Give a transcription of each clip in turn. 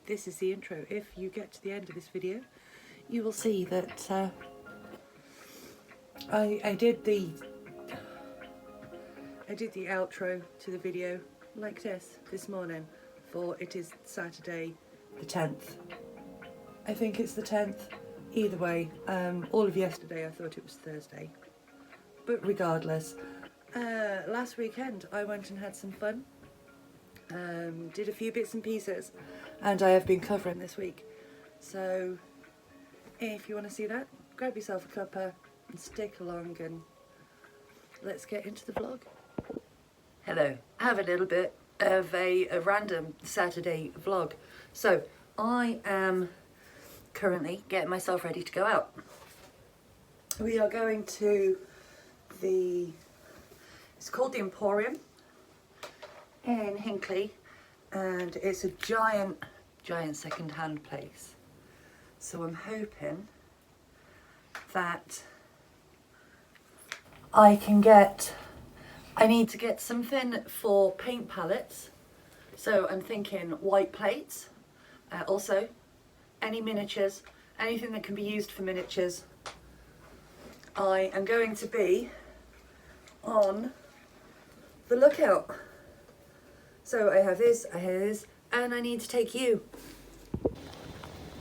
this is the intro. If you get to the end of this video, you will see that I did the outro to the video like this morning, for it is Saturday the 10th. I think it's the 10th. Either way, all of yesterday I thought it was Thursday. But regardless, last weekend I went and had some fun. Did a few bits and pieces, and I have been covering this week. So if you want to see that, grab yourself a cuppa and stick along, and let's get into the vlog. Hello, I have a little bit of a random Saturday vlog. So I am currently getting myself ready to go out. We are going to it's called the Emporium in Hinckley, and it's a giant second-hand place. So I'm hoping that I need to get something for paint palettes. So I'm thinking white plates, also any miniatures, anything that can be used for miniatures. I am going to be on the lookout. So I have this, and I need to take you.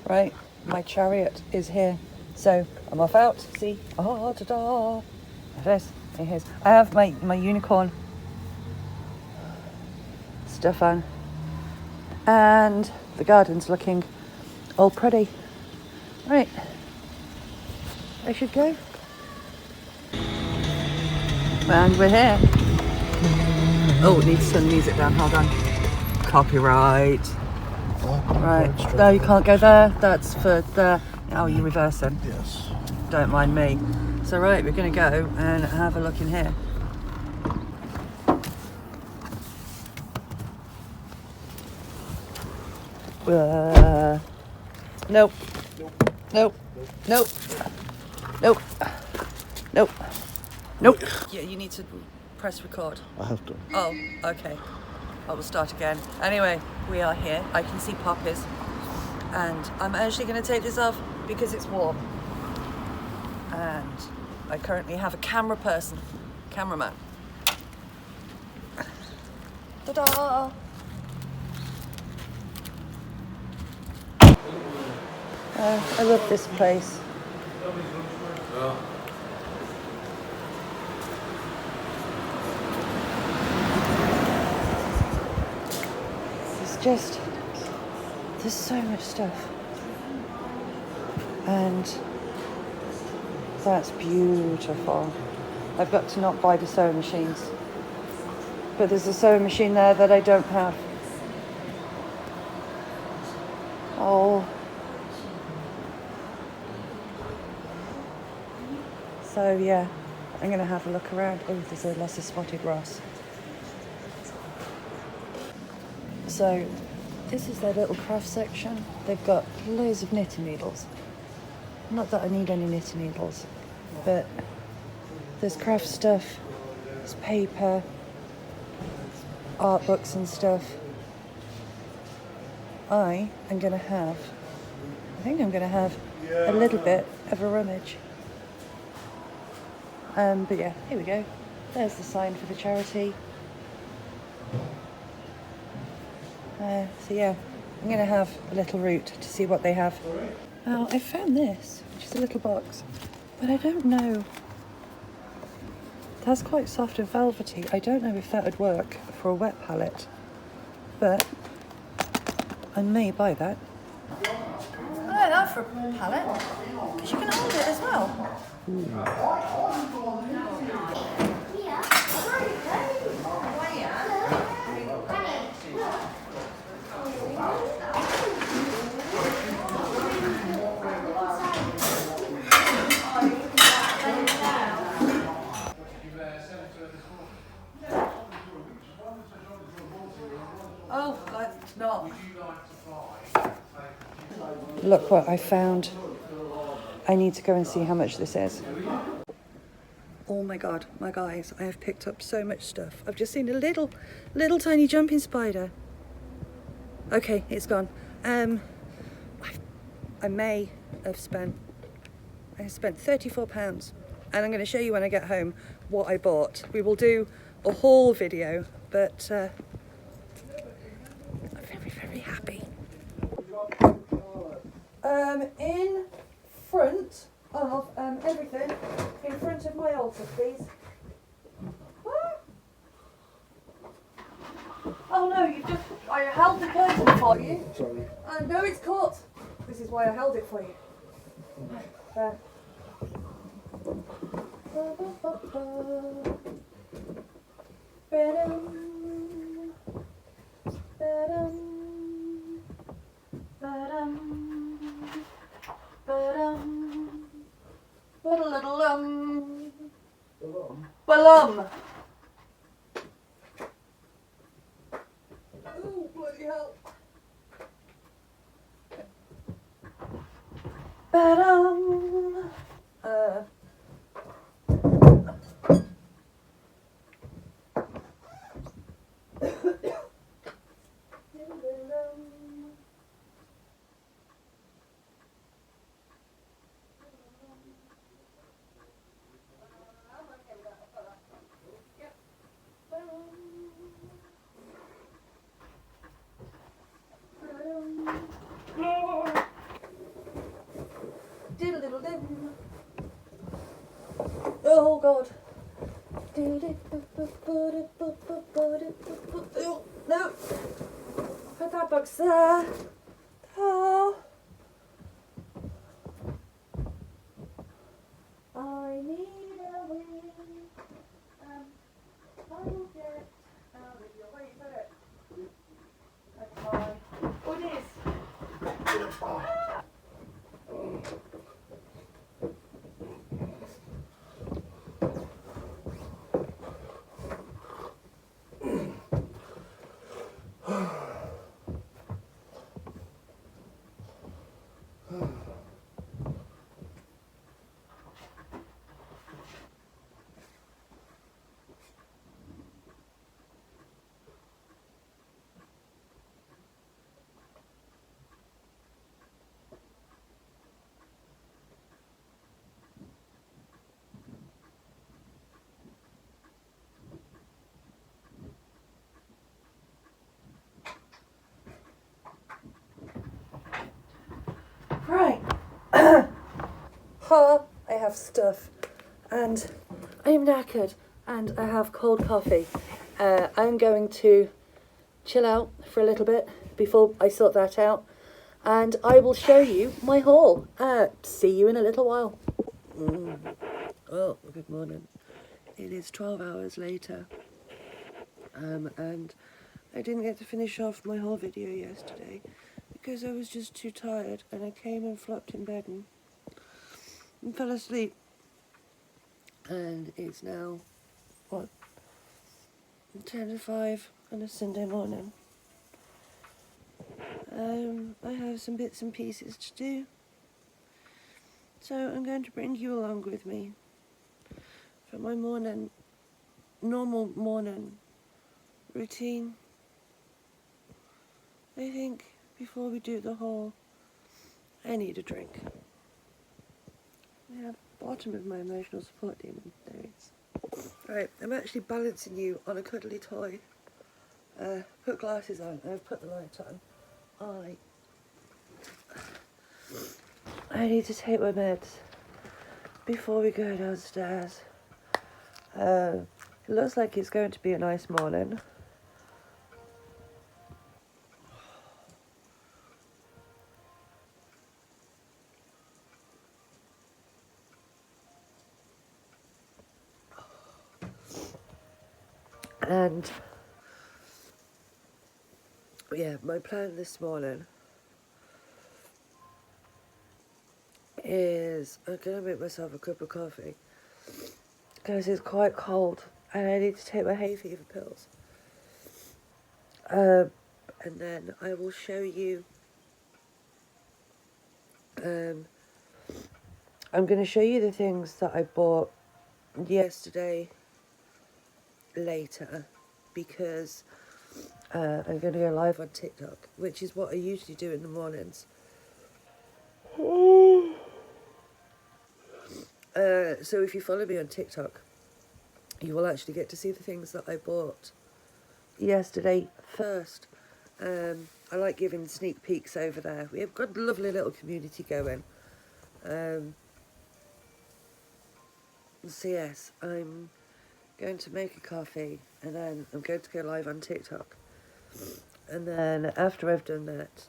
Right, my chariot is here. So I'm off out. See? Oh, ta-da! There it is. Here it is. I have my unicorn stuff on. And the garden's looking all pretty. Right. I should go. And we're here. Oh, it needs some music down, hold on. Copyright. Right, no, you can't go there. That's for the... Oh, you're reversing? Yes. Don't mind me. So right, we're going to go and have a look in here. Nope. Nope. Nope. Nope. Nope. Nope. Yeah, you need to press record. I have to. Oh, okay. I will start again. Anyway, we are here. I can see poppies. And I'm actually going to take this off because it's warm. And I currently have a cameraman. Ta-da! I love this place. There's so much stuff, and that's beautiful. I've got to not buy the sewing machines, but there's a sewing machine there that I don't have. Oh, so yeah, I'm gonna have a look around. Oh, there's a lots of spotted Ross. So this is their little craft section. They've got loads of knitting needles. Not that I need any knitting needles, but there's craft stuff, there's paper, art books and stuff. I think I'm gonna have a little bit of a rummage. But yeah, here we go. There's the sign for the charity. So yeah, I'm going to have a little route to see what they have. Now, I found this, which is a little box, but I don't know. That's quite soft and velvety. I don't know if that would work for a wet palette, but I may buy that. I like that for a palette, because you can hold it as well. Oh, that's not. Look what I found. I need to go and see how much this is. Oh my god, my guys, I have picked up so much stuff. I've just seen a little tiny jumping spider. Okay, it's gone. I may have spent £34, and I'm going to show you when I get home what I bought. We will do a haul video, but I'm very, very happy. In front of everything, in front of my altar, please. Oh no, I held the curtain for you. Sorry. No, it's caught. This is why I held it for you. There. Balum. Oh, bloody hell. Ba-dum. Oh God. No. Put that box there. Oh. I need a wee. I will get out of your way. Is that it? That's fine. Oh, it is. Right. I have stuff, and I am knackered, and I have cold coffee. I'm going to chill out for a little bit before I sort that out, and I will show you my haul. See you in a little while. Oh, good morning. It is 12 hours later, and I didn't get to finish off my whole video yesterday because I was just too tired, and I came and flopped in bed and fell asleep. And it's now, what, 10 to 5 on a Sunday morning. I have some bits and pieces to do, so I'm going to bring you along with me for my normal morning routine. I think before we do the haul, I need a drink. Yeah, bottom of my emotional support demon, there it is. Right, I'm actually balancing you on a cuddly toy. Put glasses on, I've put the light on. I need to take my meds before we go downstairs. It looks like it's going to be a nice morning. And yeah, my plan this morning is I'm going to make myself a cup of coffee because it's quite cold and I need to take my hay fever pills. And then I will show you, I'm going to show you the things that I bought yesterday later, because I'm going to go live on TikTok, which is what I usually do in the mornings. So if you follow me on TikTok, you will actually get to see the things that I bought yesterday first. I like giving sneak peeks over there. We have got a lovely little community going. So yes, I'm going to make a coffee and then I'm going to go live on TikTok. And then after I've done that,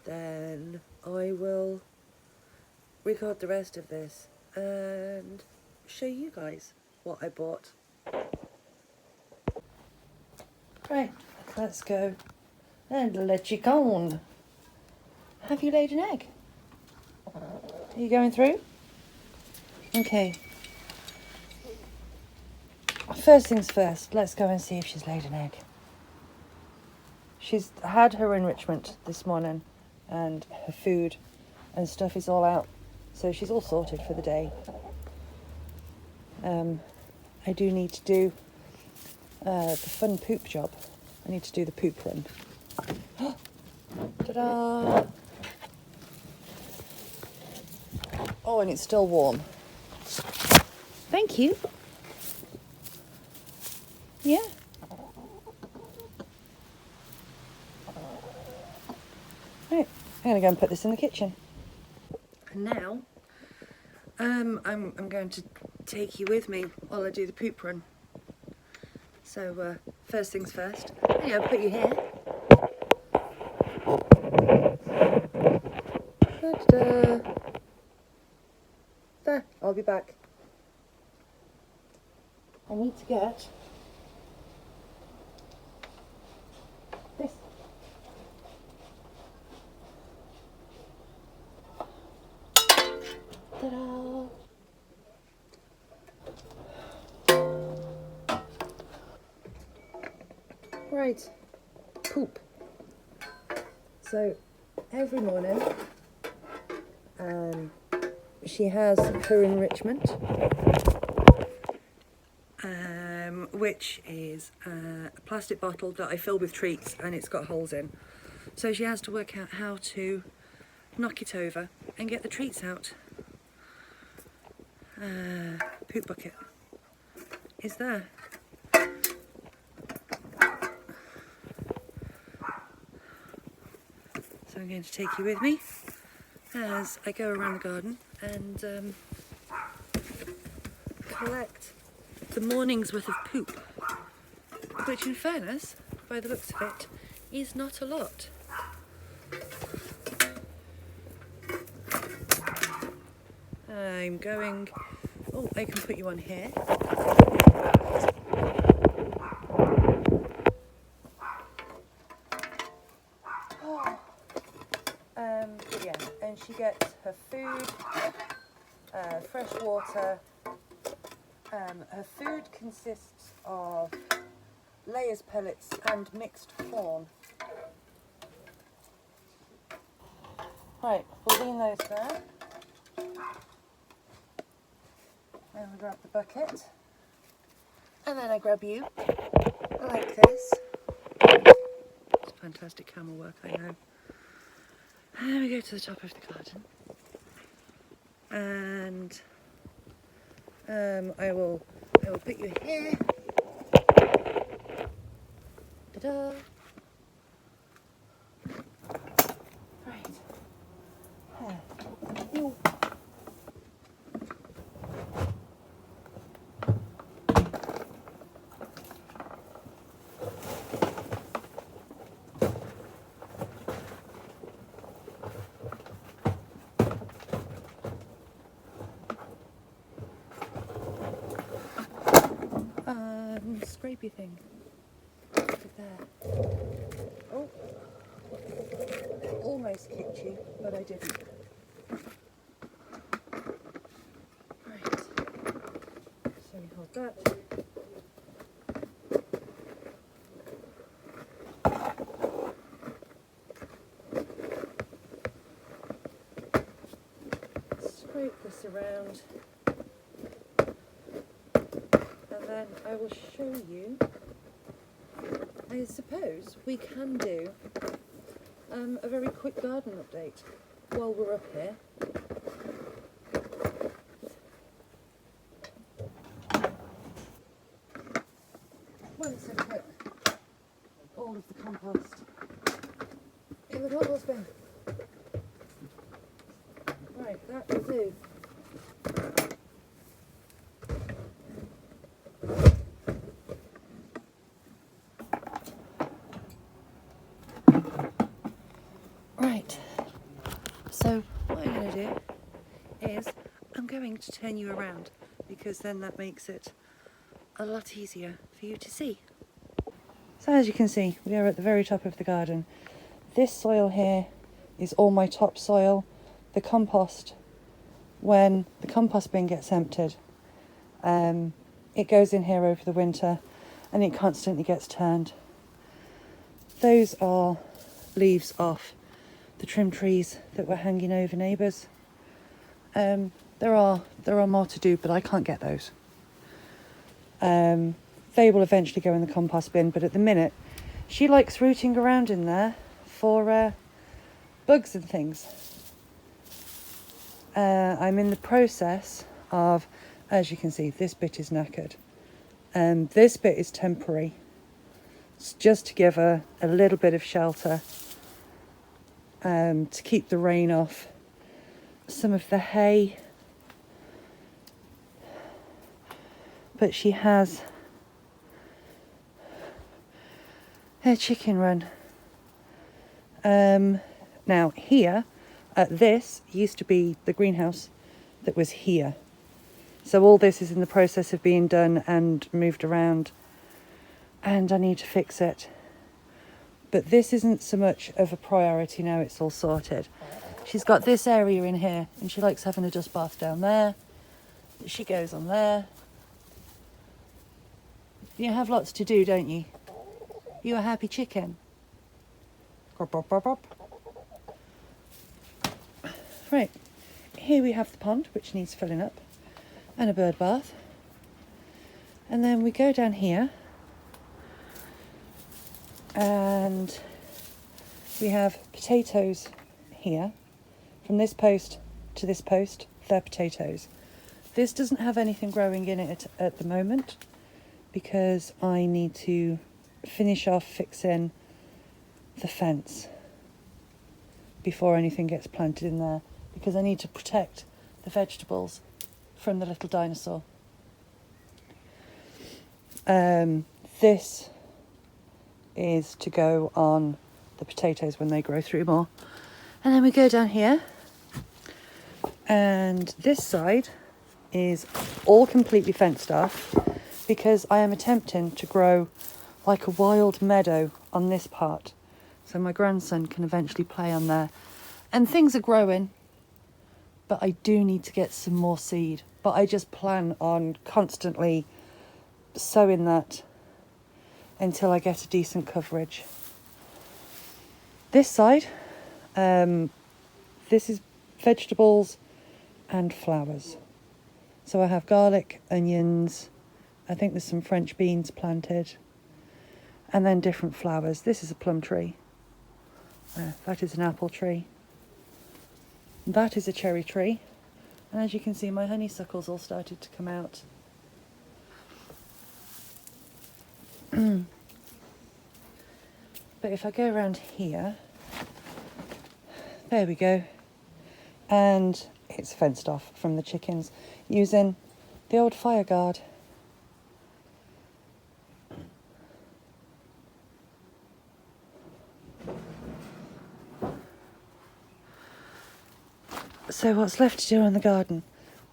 then I will record the rest of this and show you guys what I bought. Right, let's go and let you go. Have you laid an egg? Are you going through? Okay. First things first, let's go and see if she's laid an egg. She's had her enrichment this morning and her food and stuff is all out. So she's all sorted for the day. I do need to do the fun poop job. I need to do the poop run. Ta-da! Oh, and it's still warm. Thank you. Yeah. Right, I'm going to go and put this in the kitchen. And now, I'm going to take you with me while I do the poop run. So, first things first, I'm going to put you here. Da-da-da. There, I'll be back. I need to get this. Ta-da! Right, poop. So every morning she has her enrichment, which is a plastic bottle that I fill with treats and it's got holes in. So she has to work out how to knock it over and get the treats out. Poop bucket is there. So I'm going to take you with me as I go around the garden and collect the morning's worth of poop, which in fairness, by the looks of it, is not a lot. I'm going... Oh, I can put you on here. But yeah, and she gets her food, fresh water. Her food consists of layers, pellets and mixed corn. Right, we'll lean those there. Then we grab the bucket. And then I grab you, like this. It's fantastic camera work, I know. And then we go to the top of the garden. And I will put you here. Ta-da! Right. Here. Scrapey thing. Look at there. Oh, almost kicked you, but I didn't. Right. So we hold that. Scrape this around. And then I will show you I suppose we can do a very quick garden update while we're up here. Once I put all of the compost in the compost bin. Right, that will do. Right, so what I'm going to do is I'm going to turn you around, because then that makes it a lot easier for you to see. So as you can see, we are at the very top of the garden. This soil here is all my topsoil. The compost, when the compost bin gets emptied, it goes in here over the winter and it constantly gets turned. Those are leaves off the trim trees that were hanging over neighbours. There are more to do, but I can't get those. They will eventually go in the compost bin, but at the minute she likes rooting around in there for bugs and things. I'm in the process of, as you can see, this bit is knackered. This bit is temporary. It's just to give her a little bit of shelter, to keep the rain off. Some of the hay. But she has her chicken run. Now here, this used to be the greenhouse that was here. So all this is in the process of being done and moved around, and I need to fix it. But this isn't so much of a priority now it's all sorted. She's got this area in here, and she likes having a dust bath down there. She goes on there. You have lots to do, don't you? You a happy chicken? Right, here we have the pond, which needs filling up, and a bird bath. And then we go down here, and we have potatoes here. From this post to this post, they're potatoes. This doesn't have anything growing in it at the moment, because I need to finish off fixing the fence before anything gets planted in there, because I need to protect the vegetables from the little dinosaur. This is to go on the potatoes when they grow through more. And then we go down here, and this side is all completely fenced off, because I am attempting to grow like a wild meadow on this part, so my grandson can eventually play on there. And things are growing, but I do need to get some more seed. But I just plan on constantly sowing that until I get a decent coverage. This side, this is vegetables and flowers. So I have garlic, onions, I think there's some French beans planted, and then different flowers. This is a plum tree. That is an apple tree. That is a cherry tree. And as you can see, my honeysuckles all started to come out. But if I go around here, there we go. And it's fenced off from the chickens using the old fire guard. So what's left to do on the garden?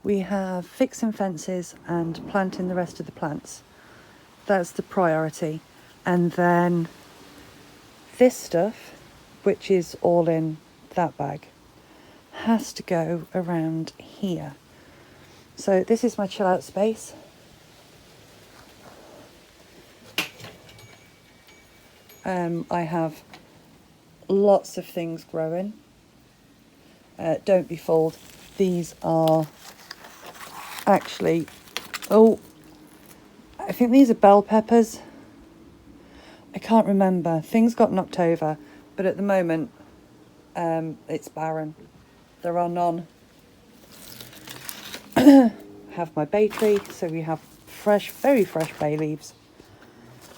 We have fixing fences and planting the rest of the plants. That's the priority. And then this stuff, which is all in that bag, has to go around here. So this is my chill out space. I have lots of things growing. Don't be fooled. These are actually, I think these are bell peppers. I can't remember. Things got knocked over, but at the moment, it's barren. There are none. Have my bay tree, so we have fresh, very fresh bay leaves.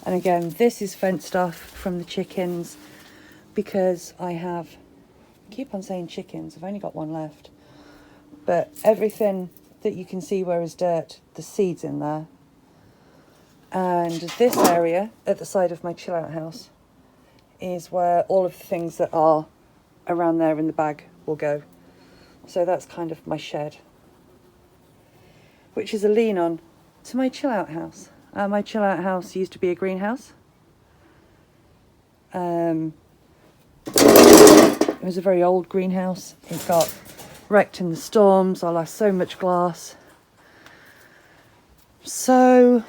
And again, this is fenced off from the chickens because I keep on saying chickens, I've only got one left. But everything that you can see where is dirt, the seeds in there. And this area at the side of my chill out house is where all of the things that are around there in the bag will go. So that's kind of my shed, which is a lean on to my chill out house. My chill out house used to be a greenhouse. It was a very old greenhouse. It got wrecked in the storms. I lost so much glass. So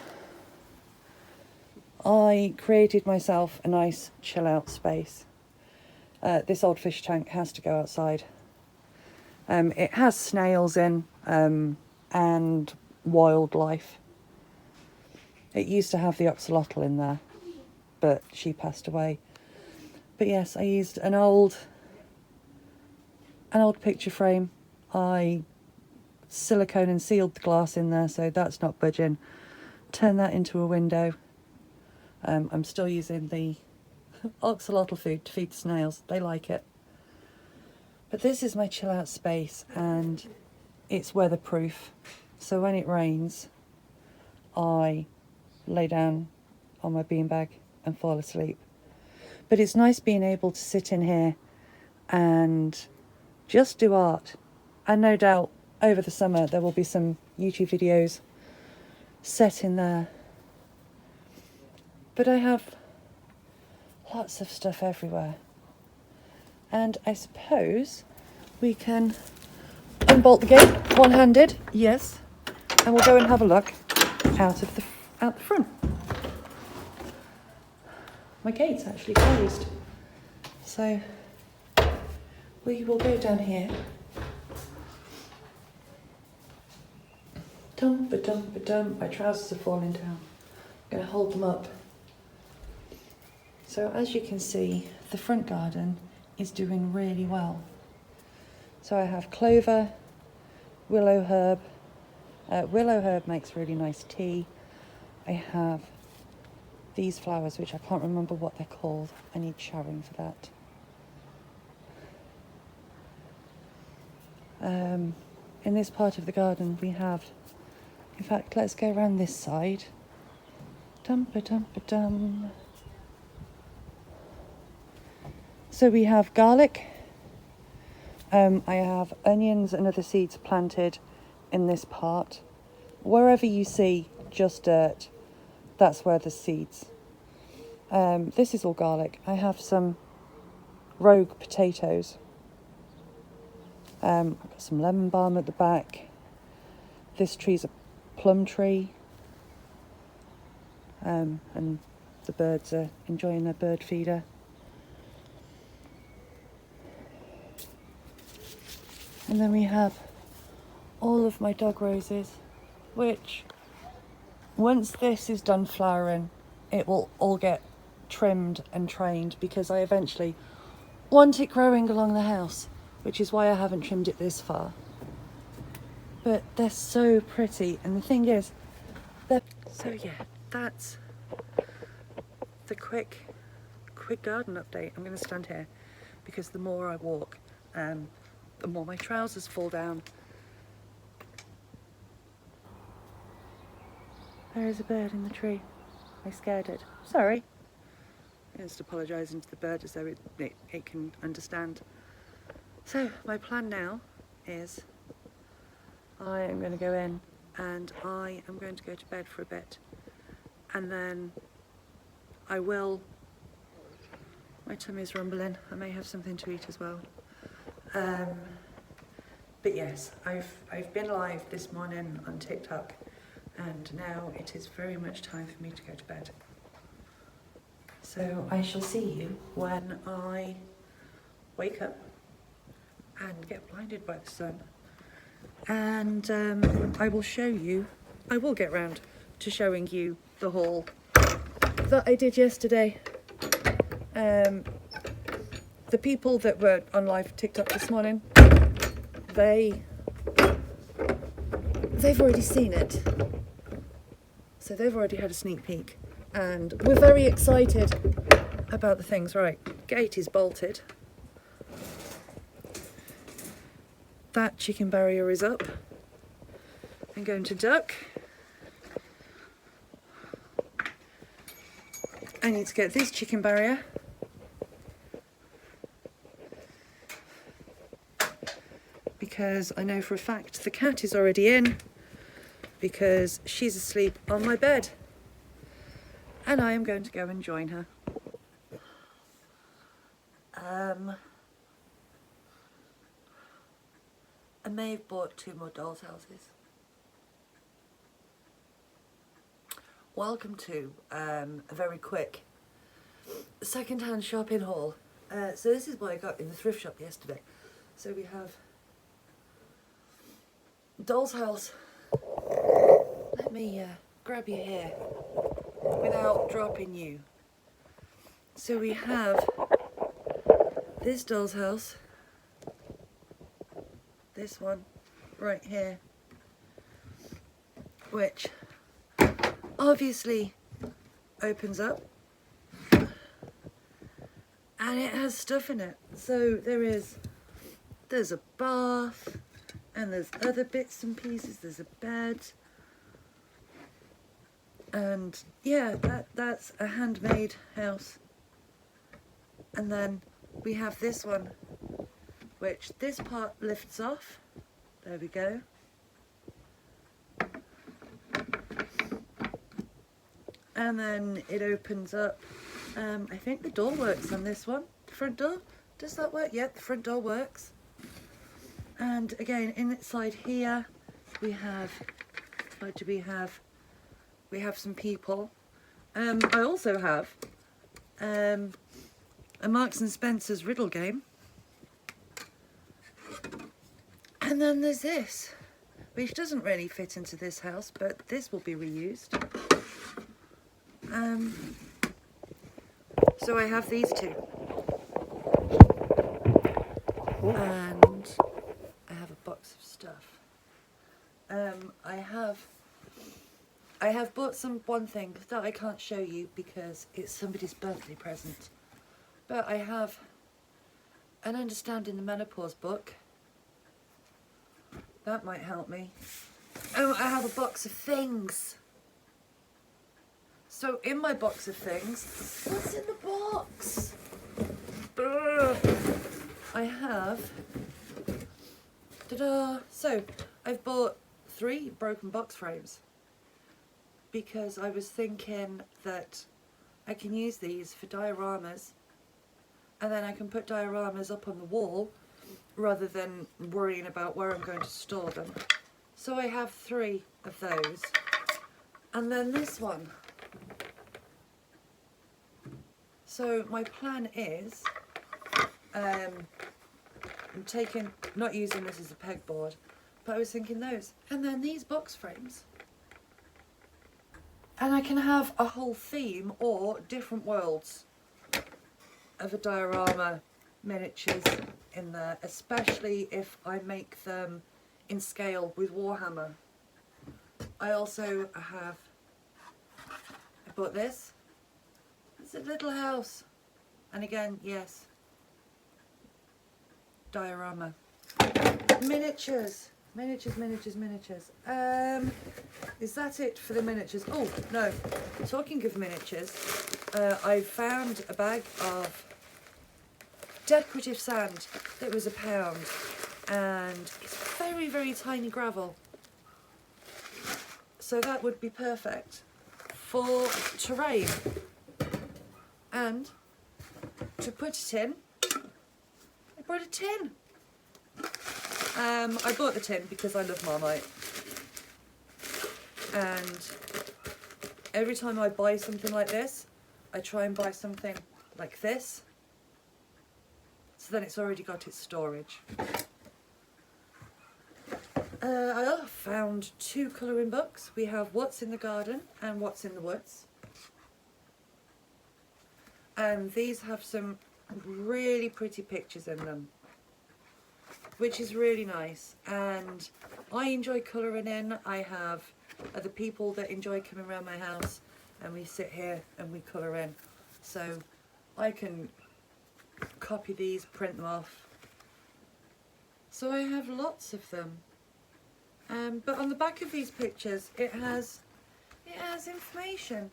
I created myself a nice chill out space. This old fish tank has to go outside. It has snails in and wildlife. It used to have the axolotl in there, but she passed away. But yes, I used an old picture frame. I silicone and sealed the glass in there, so that's not budging. Turn that into a window. I'm still using the axolotl food to feed the snails. They like it. But this is my chill out space, and it's weatherproof. So when it rains, I lay down on my beanbag and fall asleep. But it's nice being able to sit in here and just do art. And no doubt over the summer there will be some YouTube videos set in there. But I have lots of stuff everywhere. And I suppose we can unbolt the gate one-handed, yes, and we'll go and have a look out the front. My gate's actually closed, so we will go down here. Dum-ba-dum-ba-dum. My trousers are falling down. I'm going to hold them up. So as you can see, the front garden is doing really well. So I have clover, willow herb. Willow herb makes really nice tea. I have these flowers, which I can't remember what they're called. I need showering for that. In this part of the garden we have, in fact, let's go around this side. Dum-ba-dum-ba-dum. So we have garlic. I have onions and other seeds planted in this part. Wherever you see just dirt, that's where the seeds. This is all garlic. I have some rogue potatoes. I've got some lemon balm at the back. This tree's a plum tree. And the birds are enjoying their bird feeder. And then we have all of my dog roses, which once this is done flowering, it will all get trimmed and trained because I eventually want it growing along the house, which is why I haven't trimmed it this far. But they're so pretty, and the thing is, so yeah, that's the quick garden update. I'm going to stand here because the more I walk, the more my trousers fall down. There is a bird in the tree. I scared it. Sorry. I'm just apologising to the bird as though it can understand. So my plan now is I am going to go in and I am going to go to bed for a bit, and then I will, my tummy's rumbling, I may have something to eat as well. But yes, I've been live this morning on TikTok, and now it is very much time for me to go to bed. So I shall see you when I wake up and get blinded by the sun. And I will get round to showing you the haul that I did yesterday. The people that were on live TikTok this morning, they've already seen it. So they've already had a sneak peek. And we're very excited about the things. Right, gate is bolted. That chicken barrier is up. I'm going to duck. I need to get this chicken barrier. Because I know for a fact the cat is already in, because she's asleep on my bed. And I am going to go and join her. I may have bought 2 more dolls' houses. Welcome to a very quick second-hand shopping haul. So this is what I got in the thrift shop yesterday. So we have Doll's House. Let me grab your hair without dropping you. So we have this Doll's House, this one right here, which obviously opens up and it has stuff in it. So there's a bath and there's other bits and pieces, there's a bed, and yeah, that's a handmade house. And then we have this one, which this part lifts off. There we go. And then it opens up. I think the door works on this one. The front door, does that work? Yeah, the front door works. And again, inside here, we have, what do we have? We have some people. I also have a Marks and Spencer's riddle game. And then there's this, which doesn't really fit into this house, but this will be reused. So I have these 2. And I have a box of stuff. I have bought one thing that I can't show you because it's somebody's birthday present. But I have an Understanding the Menopause book. That might help me. Oh, I have a box of things. So in my box of things, what's in the box? I have, ta-da! So I've bought 3 broken box frames because I was thinking that I can use these for dioramas, and then I can put dioramas up on the wall rather than worrying about where I'm going to store them. So I have 3 of those. And then this one. So my plan is, I'm not using this as a pegboard, but I was thinking those. And then these box frames. And I can have a whole theme or different worlds of a diorama miniatures in there, especially if I make them in scale with Warhammer. I also have, I bought this. It's a little house. And again, yes, diorama. Miniatures. Miniatures. Is that it for the miniatures? Oh, no. Talking of miniatures, I found a bag of decorative sand that was £1, and it's very, very tiny gravel. So that would be perfect for terrain. And to put it in, I bought a tin. I bought the tin because I love Marmite. And every time I buy something like this, I try and buy something like this. So then it's already got its storage. I found 2 colouring books. We have What's in the Garden and What's in the Woods. and these have some really pretty pictures in them, which is really nice. And I enjoy colouring in. I have other people that enjoy coming around my house, and we sit here and we colour in. So I can copy these, print them off. So I have lots of them. But on the back of these pictures, it has information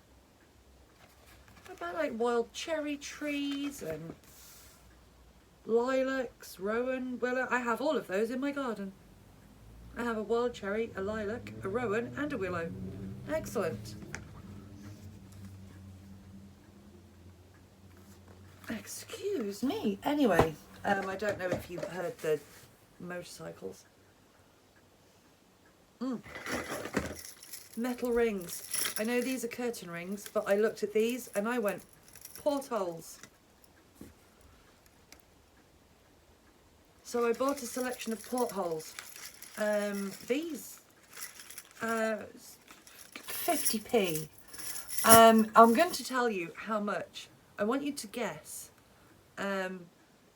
about like wild cherry trees and lilacs, rowan, willow. I have all of those in my garden. I have a wild cherry, a lilac, a rowan and a willow. Excellent. Excuse me. Anyway, I don't know if you've heard the motorcycles. Metal rings. I know these are curtain rings, but I looked at these and I went, portholes. So I bought a selection of portholes. These 50p. I'm going to tell you how much. I want you to guess. And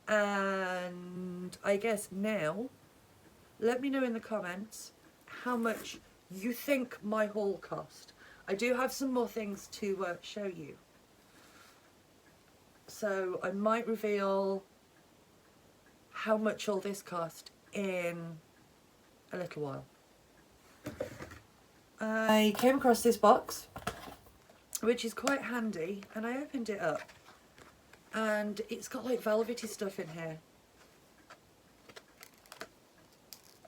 I guess now, let me know in the comments how much you think my haul cost. I do have some more things to show you. So I might reveal how much all this cost in a little while. I came across this box, which is quite handy, and I opened it up, and it's got like velvety stuff in here.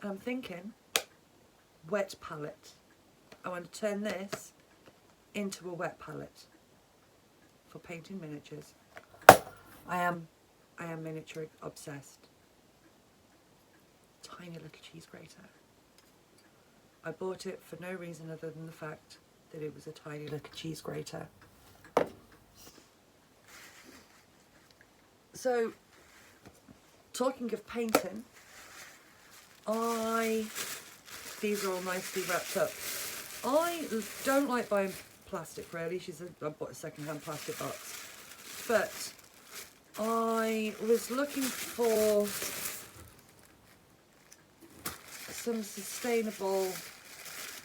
And I'm thinking, wet palette. I want to turn this into a wet palette for painting miniatures. I am miniature obsessed. Tiny little cheese grater. I bought it for no reason other than the fact that it was a tiny little cheese grater. So, talking of painting, these are all nicely wrapped up. I don't like buying plastic really. I bought a second-hand plastic box. But I was looking for some sustainable,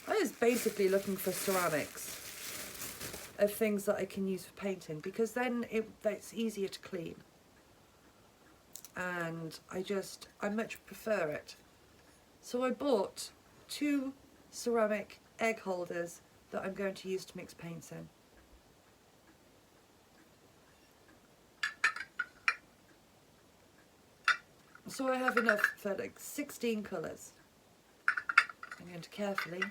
I was basically looking for ceramics of things that I can use for painting, because then it's easier to clean. And I much prefer it. So I bought 2 ceramic egg holders that I'm going to use to mix paints in. So I have enough for like 16 colours. I'm going to carefully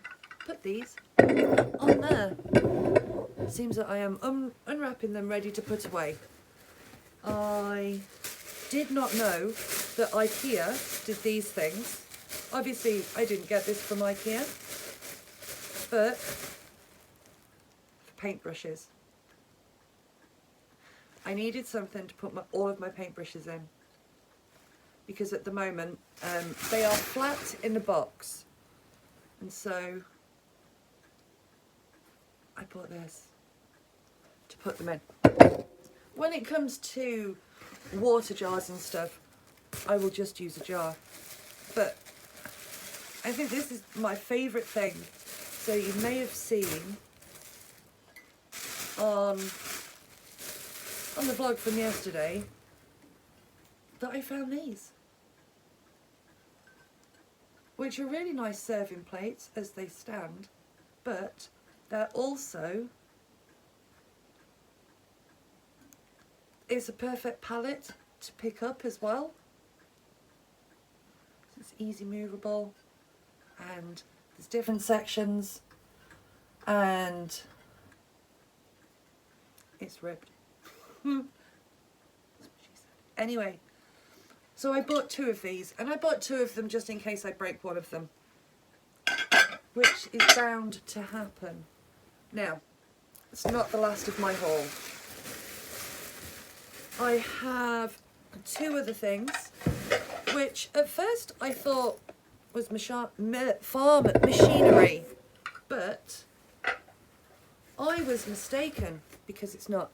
put these on there. It seems that I am unwrapping them ready to put away. I did not know that IKEA did these things. Obviously I didn't get this from IKEA, but for paintbrushes. I needed something to put all of my paintbrushes in, because at the moment they are flat in the box, and so I bought this to put them in. When it comes to water jars and stuff, I will just use a jar, but I think this is my favourite thing. So you may have seen on the vlog from yesterday that I found these, which are really nice serving plates as they stand, but they're also, it's a perfect palette to pick up as well. So it's easy movable, and there's different sections, and it's ribbed. That's what she said. Anyway, so I bought 2 of these, and I bought 2 of them just in case I break one of them, which is bound to happen. Now, it's not the last of my haul. I have 2 other things, which at first I thought was farm machinery, but I was mistaken, because it's not.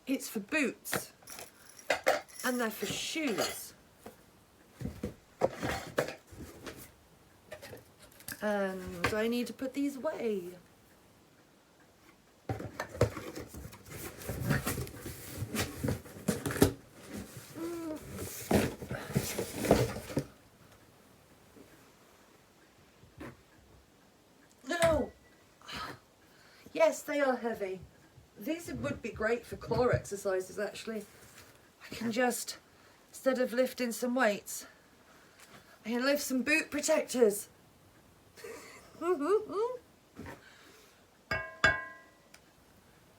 It's for boots, and they're for shoes. And I need to put these away. No! Yes, they are heavy. These would be great for core exercises, actually. I can just, instead of lifting some weights, I can lift some boot protectors.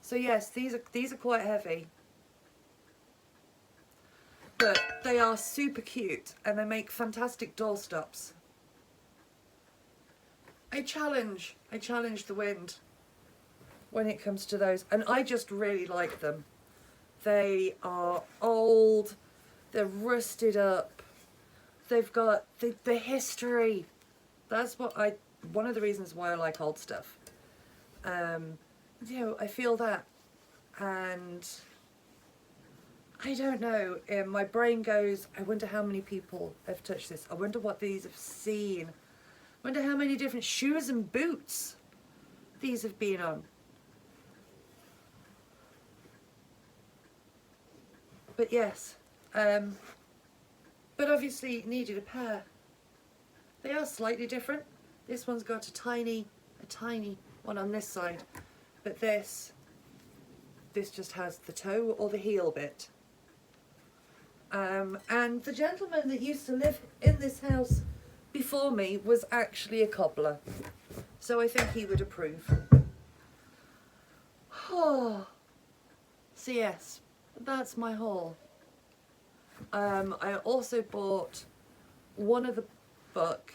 So yes, these are quite heavy, but they are super cute and they make fantastic doorstops. I challenge the wind when it comes to those, and I just really like them. They are old, they're rusted up, they've got the history. That's one of the reasons why I like old stuff. You know, I feel that, and I don't know, my brain goes, I wonder how many people have touched this. I wonder what these have seen. I wonder how many different shoes and boots these have been on. But yes, but obviously needed a pair. They are slightly different. This one's got a tiny one on this side, but this just has the toe or the heel bit. And the gentleman that used to live in this house before me was actually a cobbler, so I think he would approve. Oh, so yes, that's my haul. I also bought one other book,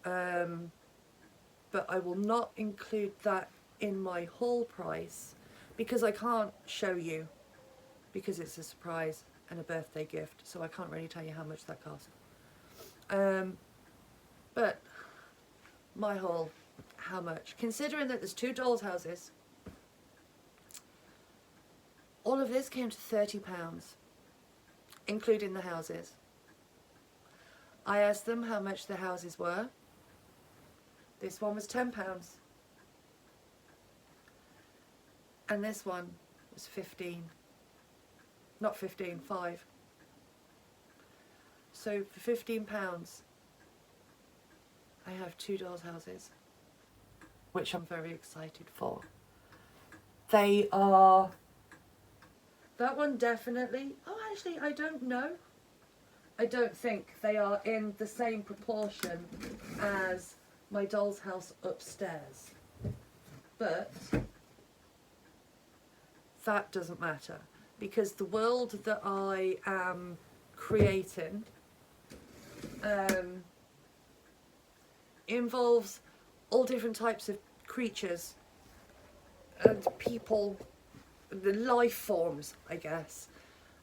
but I will not include that in my haul price because I can't show you, because it's a surprise and a birthday gift, so I can't really tell you how much that cost. But my haul, how much? Considering that there's 2 dolls' houses, all of this came to £30, including the houses. I asked them how much the houses were. This one was £10. And this one was 15. Not 15, 5. So for £15, I have 2 dolls' houses, which I'm very excited for. They are... That one definitely... Oh, actually, I don't know. I don't think they are in the same proportion as my doll's house upstairs. But that doesn't matter, because the world that I am creating involves all different types of creatures and people, the life forms, I guess.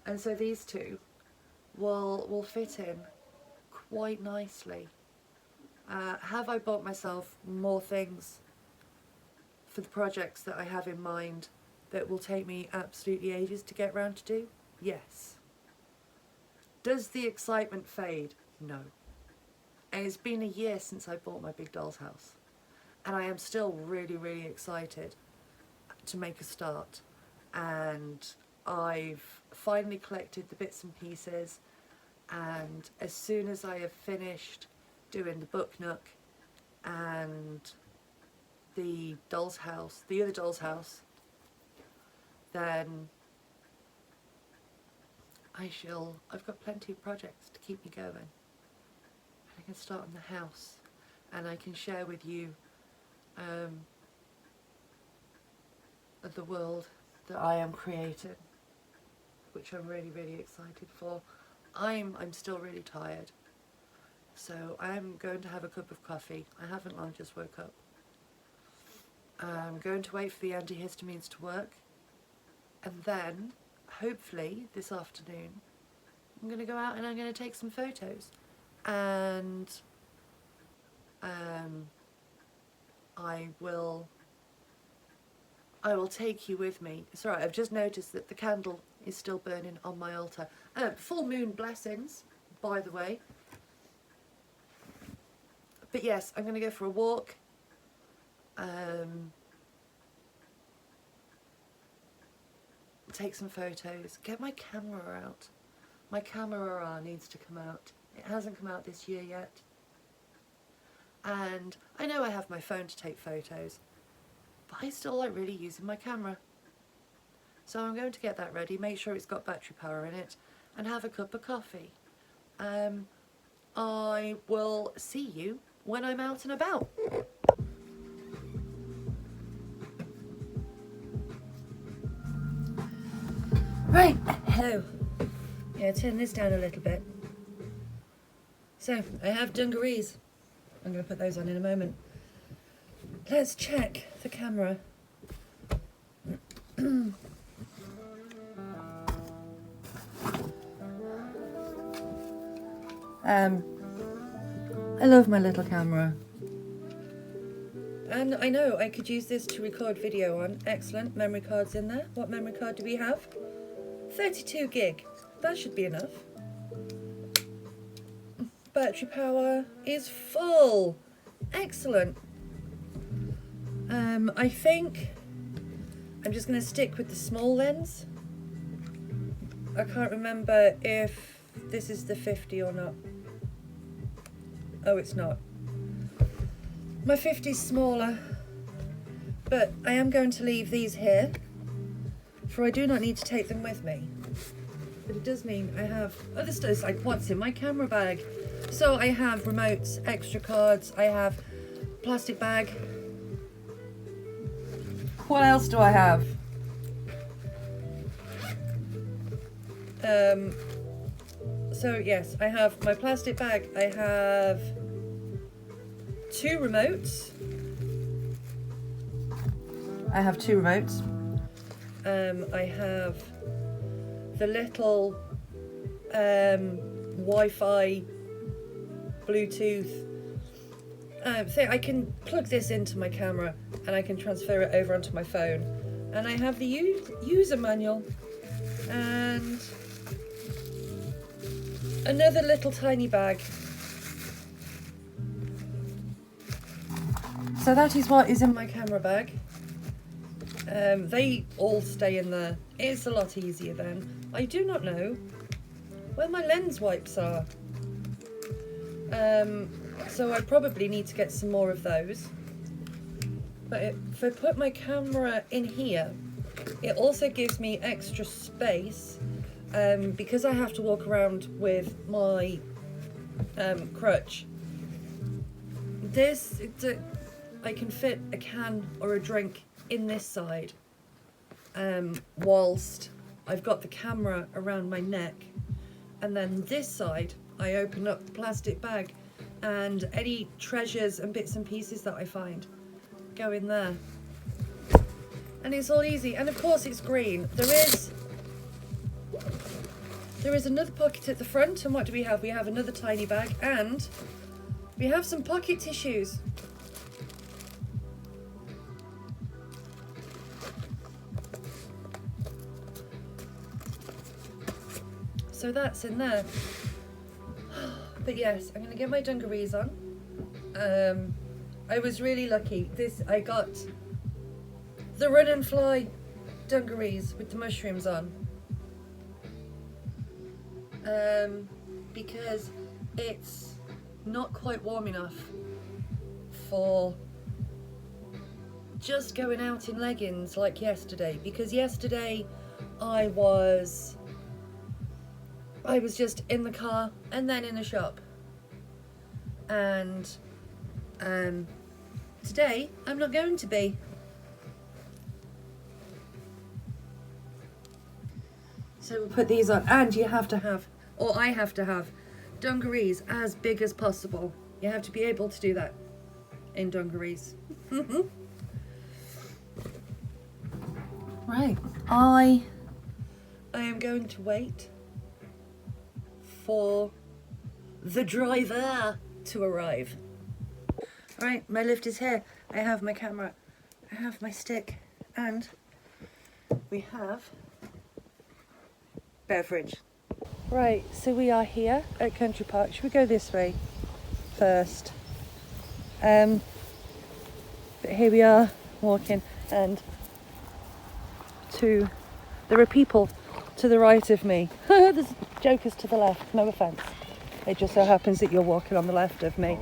And so these two will fit in quite nicely. Have I bought myself more things for the projects that I have in mind that will take me absolutely ages to get round to do? Yes. Does the excitement fade? No. And it's been a year since I bought my big doll's house, and I am still really, really excited to make a start. And I've finally collected the bits and pieces, and as soon as I have finished doing the book nook and the doll's house, the other doll's house, then I've got plenty of projects to keep me going. I can start on the house, and I can share with you the world that I am creating, which I'm really, really excited for. I'm still really tired, so I'm going to have a cup of coffee. I haven't long just woke up. I'm going to wait for the antihistamines to work, and then hopefully this afternoon I'm going to go out and I'm going to take some photos, and I will I will take you with me. It's alright, I've just noticed that the candle is still burning on my altar. Full moon blessings, by the way. But yes, I'm going to go for a walk. Take some photos. Get my camera out. My camera needs to come out. It hasn't come out this year yet. And I know I have my phone to take photos, but I still like really using my camera. So I'm going to get that ready, make sure it's got battery power in it, and have a cup of coffee. I will see you when I'm out and about. Right, hello. Yeah, turn this down a little bit. So, I have dungarees. I'm going to put those on in a moment. Let's check the camera. I love my little camera. And I know I could use this to record video on. Excellent, memory card's in there. What memory card do we have? 32 gig. That should be enough. Battery power is full. Excellent. I think I'm just going to stick with the small lens. I can't remember if this is the 50 or not. Oh, it's not. My 50's smaller, but I am going to leave these here, for I do not need to take them with me. But it does mean I have other stuff. It's like, what's in my camera bag? So I have remotes, extra cards, I have plastic bag. What else do I have? So yes, I have my plastic bag, I have 2 remotes. I have 2 remotes. I have the little Wi-Fi Bluetooth thing. I can plug this into my camera and I can transfer it over onto my phone. And I have the user manual and another little tiny bag. So that is what is in my camera bag. They all stay in there. It's a lot easier then. I do not know where my lens wipes are. So I probably need to get some more of those. But if I put my camera in here, it also gives me extra space because I have to walk around with my crutch. I can fit a can or a drink in this side whilst I've got the camera around my neck, and then this side I open up the plastic bag and any treasures and bits and pieces that I find go in there, and it's all easy. And of course it's green. There is another pocket at the front, and what do we have? We have another tiny bag and we have some pocket tissues. So that's in there. But yes, I'm going to get my dungarees on. I was really lucky. I got the run and fly dungarees with the mushrooms on. Because it's not quite warm enough for just going out in leggings like yesterday. Because yesterday I was just in the car and then in a shop, and today I'm not going to be. So we'll put these on, and you have to have, or I have to have, dungarees as big as possible. You have to be able to do that in dungarees. Right, I am going to wait for the driver to arrive. Right, my lift is here. I have my camera, I have my stick, And we have beverage. Right, so we are here at Country Park. Should we go this way first? But here we are walking, and there are people to the right of me. There's jokers to the left, no offence. It just so happens that you're walking on the left of me.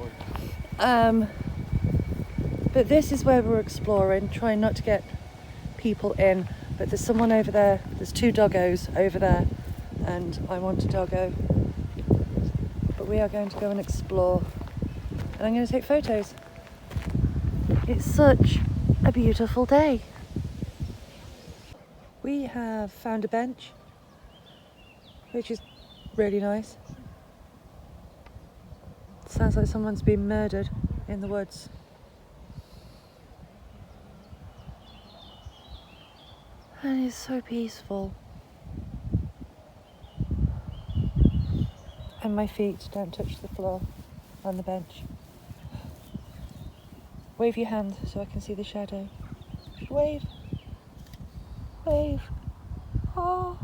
But this is where we're exploring, trying not to get people in. But there's someone over there, there's 2 doggos over there, and I want a doggo. But we are going to go and explore, and I'm going to take photos. It's such a beautiful day. We have found a bench, which is really nice. Sounds like someone's been murdered in the woods. And it's so peaceful. And my feet don't touch the floor on the bench. Wave your hand so I can see the shadow. Wave. Wave. Oh.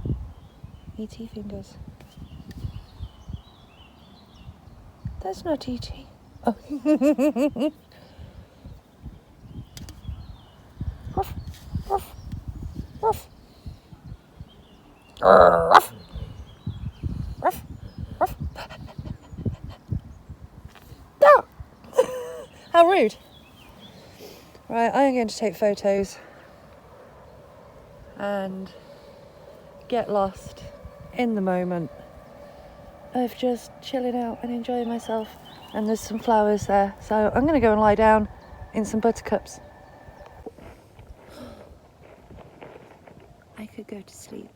E.T. fingers. That's not E.T. Oh. Ruff. Ruff. Ruff. Ruff. Ruff. Ruff. No! How rude. Right, I am going to take photos and get lost in the moment of just chilling out and enjoying myself. And there's some flowers there, so I'm going to go and lie down in some buttercups. I could go to sleep.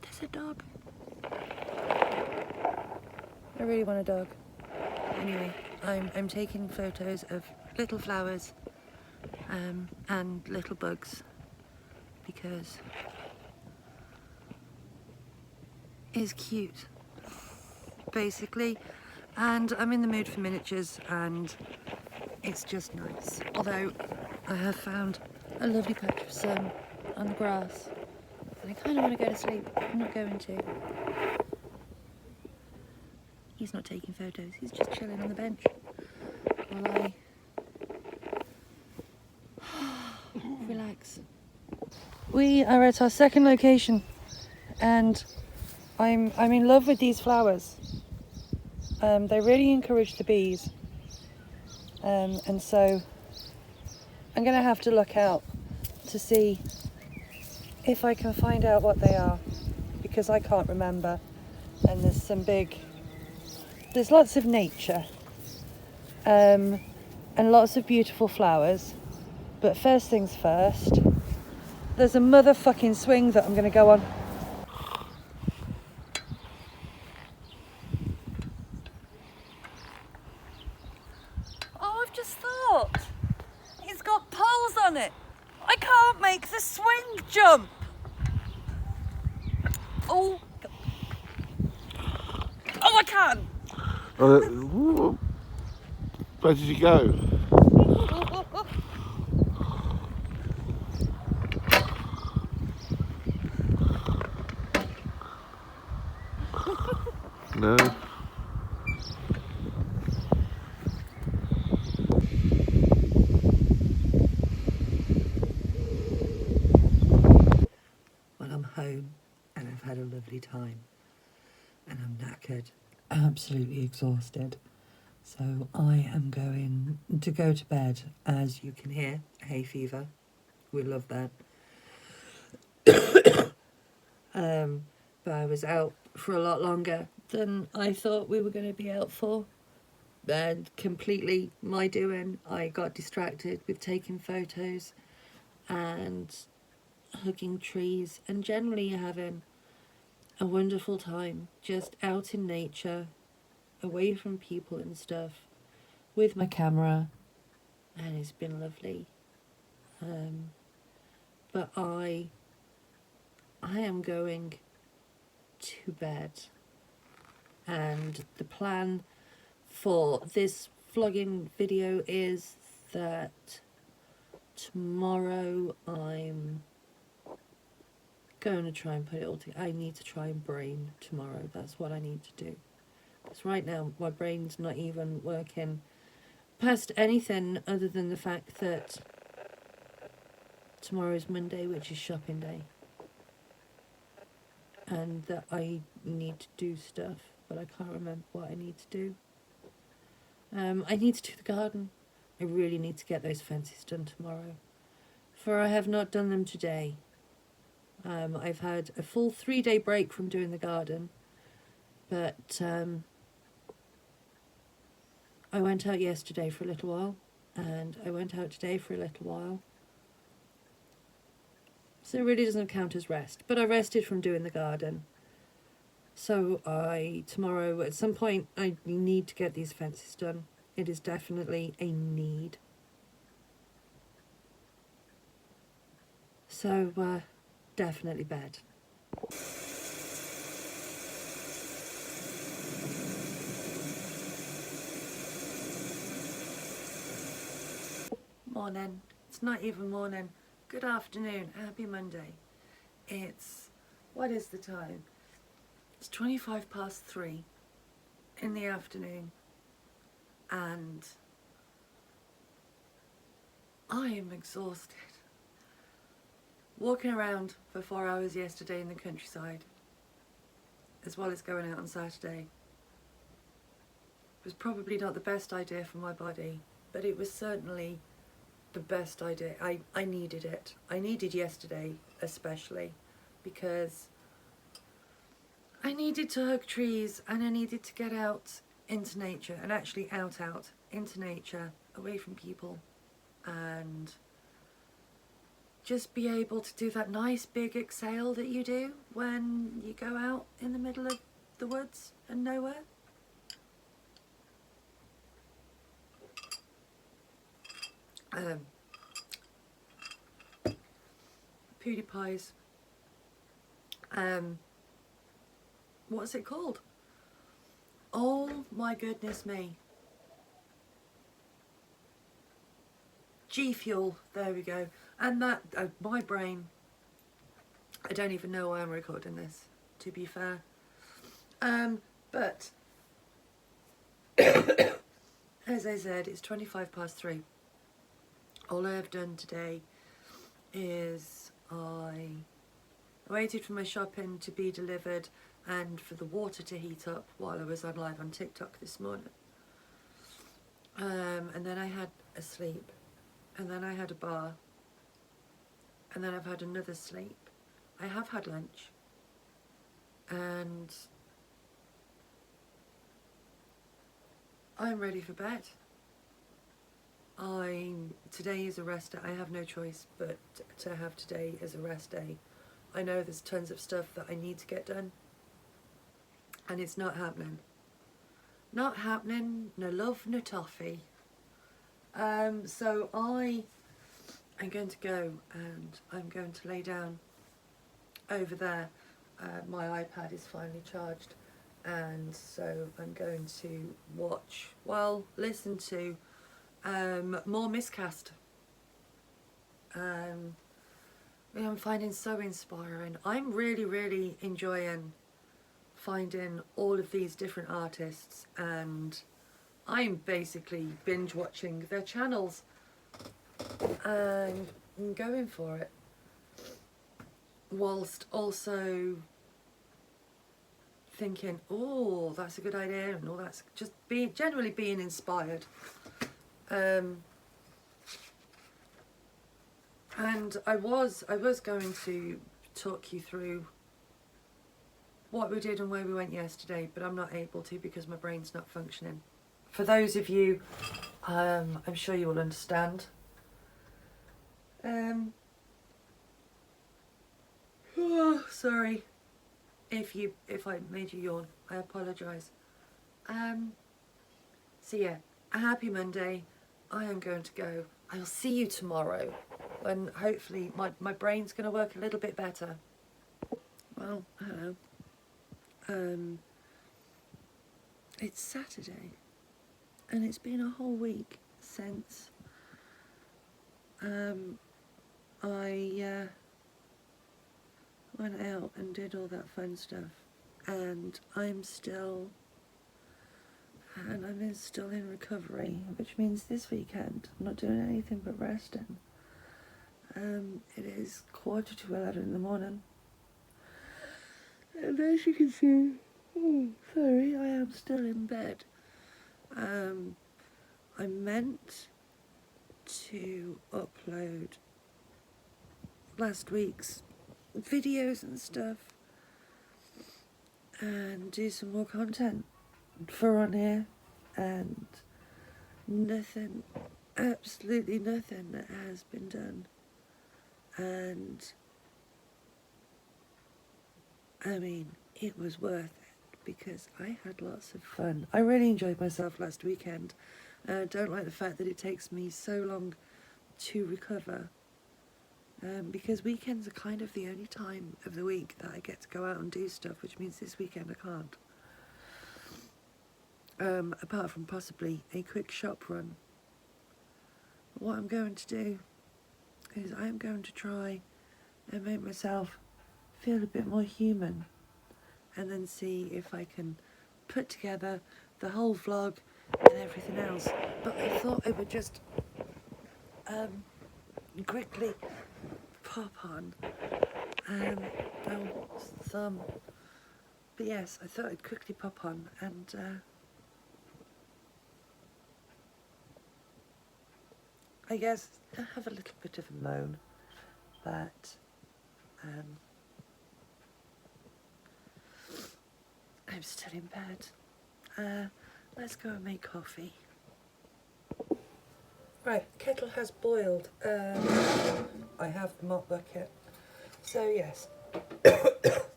There's a dog. I really want a dog. Anyway, I'm taking photos of little flowers and little bugs because it's cute, basically. And I'm in the mood for miniatures, and it's just nice. Although I have found a lovely patch of sun on the grass, and I kind of want to go to sleep. I'm not going to. He's not taking photos, he's just chilling on the bench while I relax. We are at our second location, and I'm in love with these flowers. They really encourage the bees, and so I'm going to have to look out to see if I can find out what they are, because I can't remember. And there's lots of nature, and lots of beautiful flowers. But first things first, there's a motherfucking swing that I'm going to go on. Oh, I've just thought, it's got poles on it. I can't make the swing jump. Oh, I can. Where did you go? No. Well, I'm home and I've had a lovely time, and I'm knackered, absolutely exhausted. So I am going to go to bed. As you can hear, hay fever. We love that. But I was out for a lot longer than I thought we were going to be out for. And completely my doing. I got distracted with taking photos and hugging trees and generally having a wonderful time just out in nature, away from people and stuff, with my camera, and it's been lovely. But I am going to bed. And the plan for this vlogging video is that tomorrow I'm going to try and put it all together. I need to try and brain tomorrow. That's what I need to do. Because right now my brain's not even working past anything other than the fact that tomorrow is Monday, which is shopping day. And that I need to do stuff, but I can't remember what I need to do. I need to do the garden. I really need to get those fences done tomorrow, for I have not done them today. I've had a full 3-day break from doing the garden, but I went out yesterday for a little while, and I went out today for a little while. So it really doesn't count as rest, but I rested from doing the garden. So tomorrow at some point I need to get these fences done. It is definitely a need. So definitely bed. Morning. It's not even morning. Good afternoon. Happy Monday. What is the time? It's 3:25 in the afternoon, and I am exhausted. Walking around for 4 hours yesterday in the countryside, as well as going out on Saturday, was probably not the best idea for my body, but it was certainly the best idea. I needed it. I needed yesterday especially, because I needed to hug trees, and I needed to get out into nature, and actually out into nature, away from people, and just be able to do that nice big exhale that you do when you go out in the middle of the woods and nowhere. PewDiePie's what's it called? Oh my goodness me. G Fuel, there we go. And that, my brain, I don't even know why I'm recording this, to be fair. But, as I said, it's 3:25. All I have done today is I waited for my shopping to be delivered and for the water to heat up while I was on live on TikTok this morning. And then I had a sleep, and then I had a bar, and then I've had another sleep. I have had lunch, and I'm ready for bed. Today is a rest day. I have no choice but to have today as a rest day. I know there's tons of stuff that I need to get done, and it's not happening. Not happening, no love, no toffee. So I'm going to go, and I'm going to lay down over there. My iPad is finally charged, and so I'm going to listen to more Miscast. I'm finding so inspiring. I'm really enjoying finding all of these different artists, and I'm basically binge watching their channels and going for it, whilst also thinking, oh, that's a good idea, and all that's just generally being inspired. And I was going to talk you through what we did and where we went yesterday, but I'm not able to because my brain's not functioning. For those of you, I'm sure you will understand. Sorry if I made you yawn. I apologise. So yeah, a happy Monday. I am going to go. I'll see you tomorrow, when hopefully my brain's going to work a little bit better. Well, hello. it's Saturday, and it's been a whole week since I went out and did all that fun stuff, and I'm still in recovery, which means this weekend I'm not doing anything but resting. It is 11:15 in the morning, and as you can see, I am still in bed. I meant to upload last week's videos and stuff and do some more content for on here, and nothing, absolutely nothing that has been done. And I mean, it was worth it because I had lots of fun. I really enjoyed myself last weekend. I don't like the fact that it takes me so long to recover, because weekends are kind of the only time of the week that I get to go out and do stuff, which means this weekend I can't. Apart from possibly a quick shop run. What I'm going to do is I'm going to try and make myself feel a bit more human, and then see if I can put together the whole vlog and everything else. But I thought I would just quickly pop on but yes, I thought I'd quickly pop on and I guess I have a little bit of a moan, but I'm still in bed. Let's go and make coffee. Right, kettle has boiled. I have the mop bucket. So yes,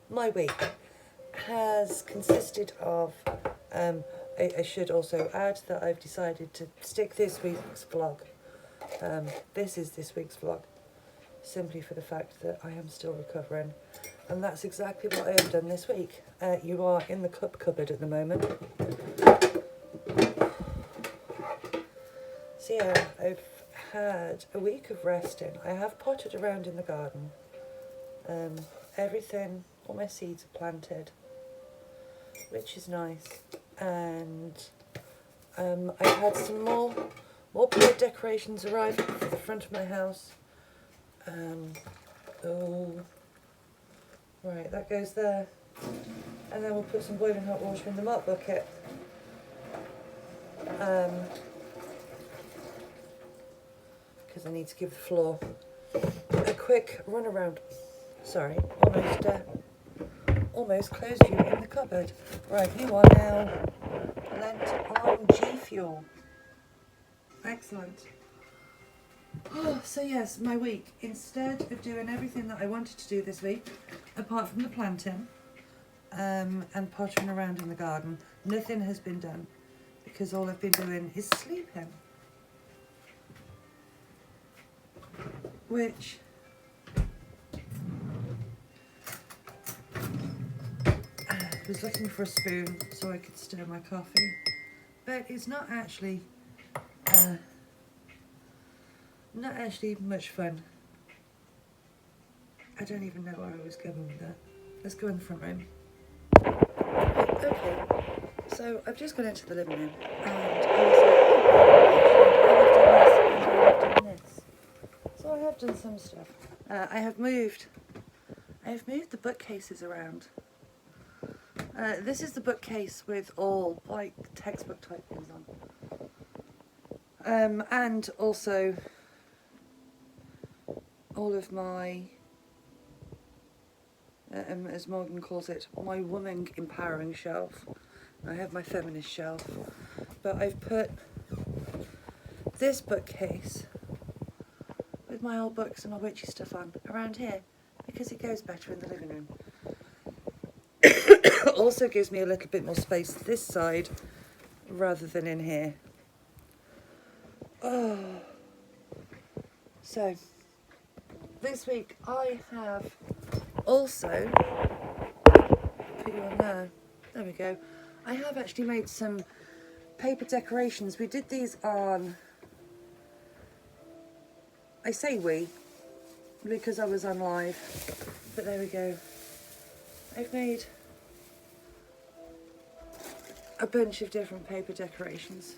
my week has consisted of, I should also add that I've decided to stick this week's vlog. This is this week's vlog, simply for the fact that I am still recovering. And that's exactly what I have done this week. You are in the cup cupboard at the moment. So yeah, I've had a week of resting. I have potted around in the garden. Everything, all my seeds are planted, which is nice. And I've had some more bird decorations arrive for the front of my house. Right, that goes there. And then we'll put some boiling hot water in the mop bucket. Because I need to give the floor a quick run around. Sorry, almost closed you in the cupboard. Right, you are now lent on G Fuel. Excellent. Oh, so yes, my week. Instead of doing everything that I wanted to do this week, apart from the planting and pottering around in the garden, nothing has been done because all I've been doing is sleeping. Which I was looking for a spoon so I could stir my coffee, but it's not actually much fun. I don't even know where I was going with that. Let's go in the front room. Okay, so I've just gone into the living room and I was like, I've done this. So I have done some stuff. I have moved the bookcases around. This is the bookcase with all like textbook type things on. And also all of my, as Morgan calls it, my woman empowering shelf. I have my feminist shelf, but I've put this bookcase with my old books and my witchy stuff on around here because it goes better in the living room. Also gives me a little bit more space this side rather than in here. Oh. So this week I have also put you on there. There we go. I have actually made some paper decorations. We did these on, I say we, because I was on live, but there we go. I've made a bunch of different paper decorations.